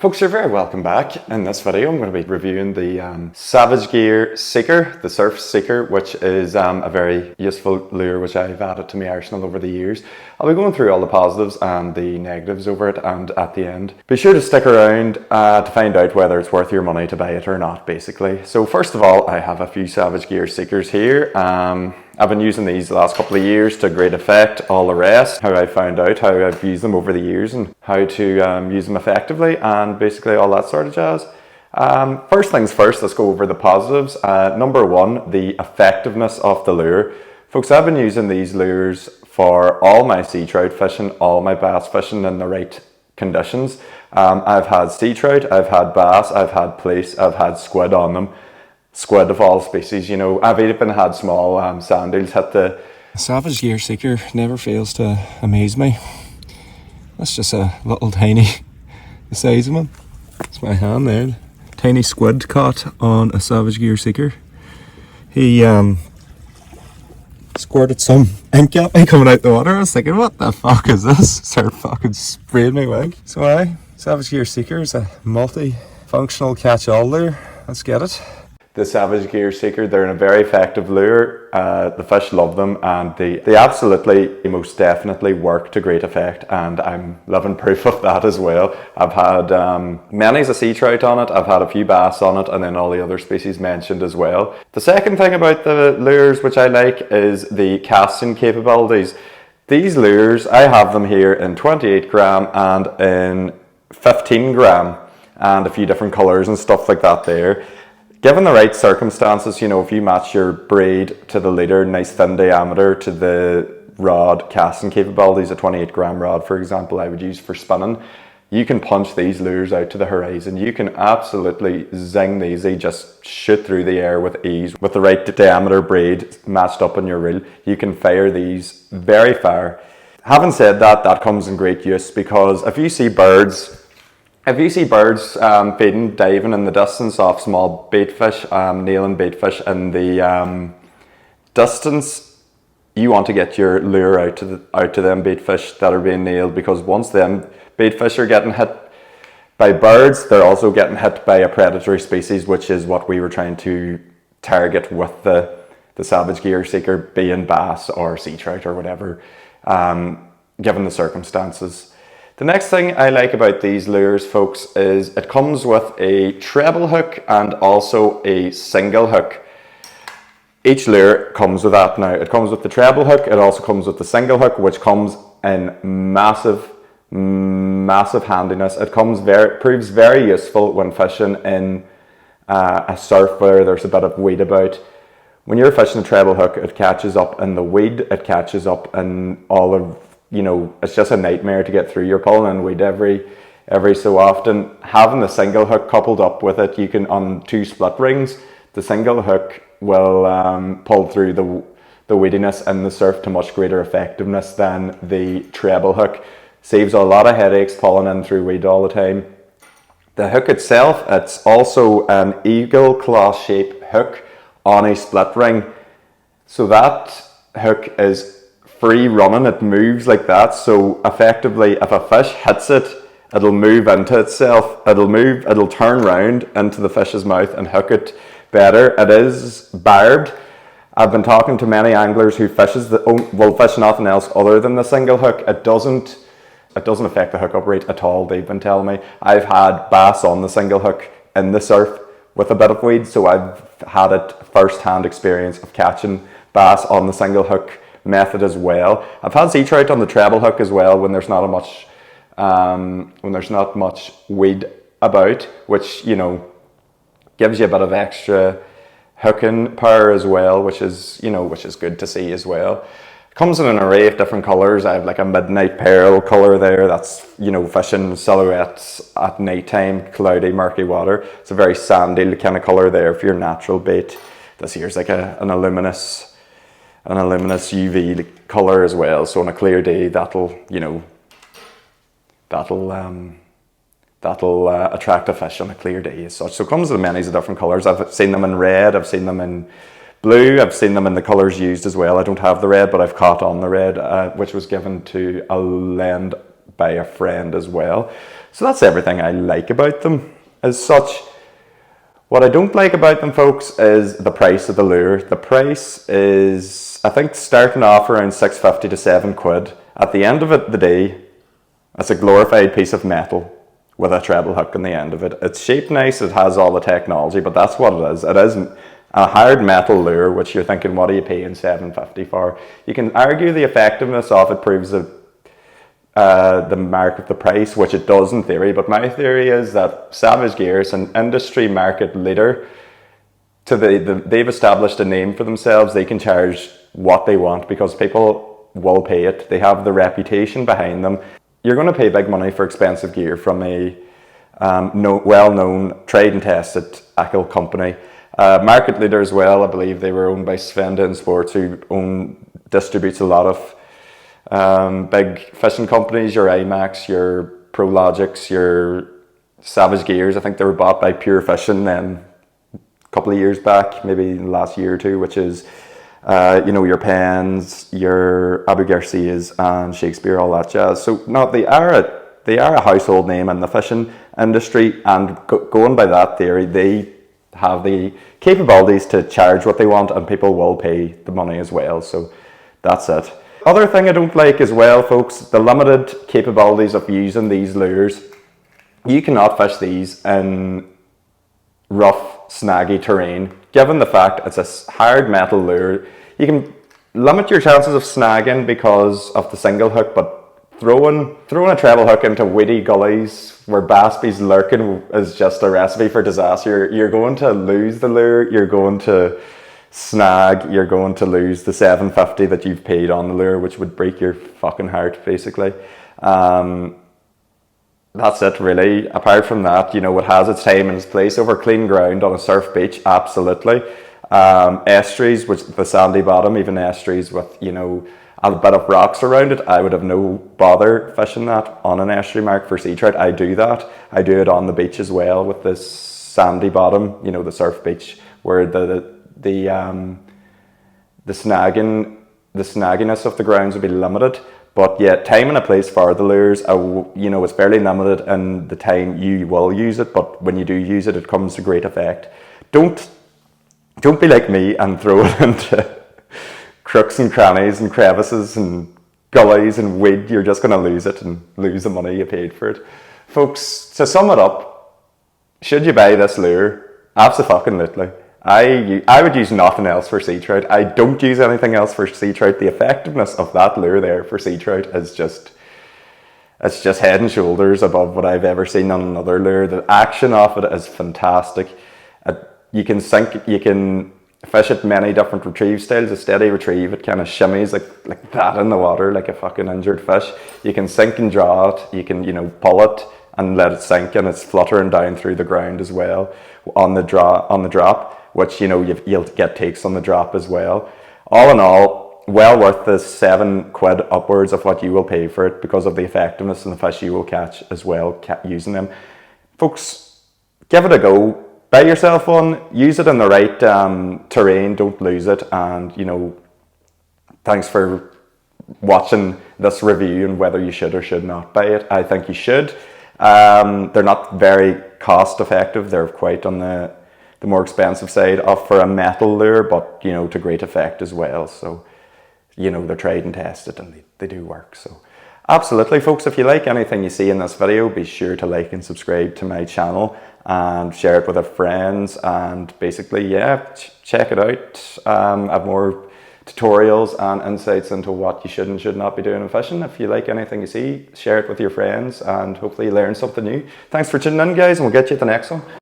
Folks, you're very welcome back. In this video, I'm going to be reviewing the Savage Gear Seeker, the Surf Seeker, which is a very useful lure which I've added to my arsenal over the years. I'll be going through all the positives and the negatives over it, and at the end, be sure to stick around to find out whether it's worth your money to buy it or not, basically. So first of all, I have a few Savage Gear Seekers here. I've been using these the last couple of years to great effect. All the rest, how I found out how I've used them over the years and how to use them effectively, and basically all that sort of jazz. First things first, let's go over the positives. Number one, the effectiveness of the lure. Folks, I've been using these lures for all my sea trout fishing, all my bass fishing in the right conditions. I've had sea trout, I've had bass, I've had plaice, I've had squid on them. Squid of all species, you know. I've even had small sand eels hit the... Savage Gear Seeker never fails to amaze me. That's just a little tiny, the size of him. It's my hand there. Tiny squid caught on a Savage Gear Seeker. He squirted some ink at me coming out the water. I was thinking, what the fuck is this? Started fucking spraying my wig. So Savage Gear Seeker is a multi-functional catch-all lure. Let's get it. The Savage Gear Seeker, they're a very effective lure. The fish love them, and they absolutely, most definitely work to great effect, and I'm living proof of that as well. I've had many a sea trout on it, I've had a few bass on it, and then all the other species mentioned as well. The second thing about the lures which I like is the casting capabilities. These lures, I have them here in 28 gram and in 15 gram, and a few different colours and stuff like that there. Given the right circumstances, you know, if you match your braid to the leader, nice thin diameter, to the rod casting capabilities, a 28 gram rod, for example, I would use for spinning, you can punch these lures out to the horizon. You can absolutely zing these. They just shoot through the air with ease. With the right diameter braid matched up on your reel, you can fire these very far. Having said that, that comes in great use, because if you see birds feeding, diving in the distance off small baitfish, nailing baitfish in the distance, you want to get your lure out to them baitfish that are being nailed, because once them baitfish are getting hit by birds, they're also getting hit by a predatory species, which is what we were trying to target with the Savage Gear Seeker, being bass or sea trout or whatever, given the circumstances. The next thing I like about these lures, folks, is it comes with a treble hook and also a single hook. Each lure comes with that now. It comes with the treble hook, it also comes with the single hook, which comes in massive handiness. It proves very useful when fishing in a surf where there's a bit of weed about. When you're fishing a treble hook, it catches up in the weed, it catches up in all of, you know, it's just a nightmare to get through. You're pulling in weed every so often. Having the single hook coupled up with it, you can, on two split rings, the single hook will pull through the weediness in the surf to much greater effectiveness than the treble hook. Saves a lot of headaches pulling in through weed all the time. The hook itself, it's also an eagle claw shaped hook on a split ring. So that hook is free running, it moves like that, so effectively if a fish hits it, it'll move into itself, it'll turn round into the fish's mouth and hook it better. It is barbed. I've been talking to many anglers who fish nothing else other than the single hook. It doesn't affect the hookup rate at all, they've been telling me. I've had bass on the single hook in the surf with a bit of weed, so I've had it first-hand experience of catching bass on the single hook method as well. I've had sea trout on the treble hook as well when there's not much weed about, which, you know, gives you a bit of extra hooking power as well, which is good to see as well. It comes in an array of different colours. I have like a midnight pearl colour there, that's, you know, fishing silhouettes at night time, cloudy, murky water. It's a very sandy kind of colour there for your natural bait. This here's like an luminous UV colour as well, so on a clear day that'll attract a fish on a clear day as such. So it comes in many different colours. I've seen them in red, I've seen them in blue, I've seen them in the colours used as well. I don't have the red, but I've caught on the red, which was given to a lend by a friend as well. So that's everything I like about them as such. What I don't like about them, folks, is the price of the lure. The price is, I think, starting off around £6.50 to £7. At the end of the day, it's a glorified piece of metal with a treble hook on the end of it. It's shaped nice, it has all the technology, but that's what it is. It is a hard metal lure, which you're thinking, what are you paying £7.50 for? You can argue the effectiveness of it proves the mark of the price, which it does in theory, but my theory is that Savage Gear is an industry market leader. They've established a name for themselves. They can charge what they want because people will pay it. They have the reputation behind them. You're going to pay big money for expensive gear from a well-known, tried and tested tackle company. Market leader as well. I believe they were owned by Sven Sports, who distributes a lot of big fishing companies, your IMAX, your ProLogics, your Savage Gears. I think they were bought by Pure Fishing then a couple of years back, maybe in the last year or two, which is your Pens, your Abu Garcias and Shakespeare, all that jazz. So no, they are a household name in the fishing industry, and going by that theory, they have the capabilities to charge what they want and people will pay the money as well. So that's it. Other thing I don't like as well, folks, the limited capabilities of using these lures. You cannot fish these in rough, snaggy terrain. Given the fact it's a hard metal lure, you can limit your chances of snagging because of the single hook, but throwing a treble hook into weedy gullies where bass be's lurking is just a recipe for disaster. You're going to lose the lure, you're going to snag, you're going to lose the $7.50 that you've paid on the lure, which would break your fucking heart, basically. That's it, really. Apart from that, it has its time and its place over clean ground on a surf beach, absolutely. Estuaries, which the sandy bottom, even estuaries with, a bit of rocks around it, I would have no bother fishing that on an estuary mark for sea trout. I do that. I do it on the beach as well with this sandy bottom, the surf beach, where the snagginess of the grounds would be limited. But yeah, time and a place for the lures, it's fairly limited in the time you will use it, but when you do use it, it comes to great effect. Don't be like me and throw it into crooks and crannies and crevices and gullies and weed. You're just going to lose it and lose the money you paid for it. Folks, to sum it up, should you buy this lure? Absolutely. I would use nothing else for sea trout. I don't use anything else for sea trout. The effectiveness of that lure there for sea trout is it's just head and shoulders above what I've ever seen on another lure. The action of it is fantastic. You can fish it many different retrieve styles. A steady retrieve, it kind of shimmies like that in the water, like a fucking injured fish. You can sink and draw it. You can, pull it and let it sink, and it's fluttering down through the ground as well on the drop, which you'll get takes on the drop as well. All in all, well worth the £7 upwards of what you will pay for it because of the effectiveness and the fish you will catch as well using them. Folks, give it a go. Buy yourself one, use it in the right terrain, don't lose it, and thanks for watching this review and whether you should or should not buy it. I think you should. They're not very cost effective, they're quite on the more expensive side for a metal lure, but to great effect as well. So they're tried and tested and they do work. So absolutely, folks, if you like anything you see in this video, be sure to like and subscribe to my channel and share it with your friends, and basically check it out. I have more tutorials and insights into what you should and should not be doing in fishing. If you like anything you see, share it with your friends and hopefully you learn something new. Thanks for tuning in, guys, and we'll get you at the next one.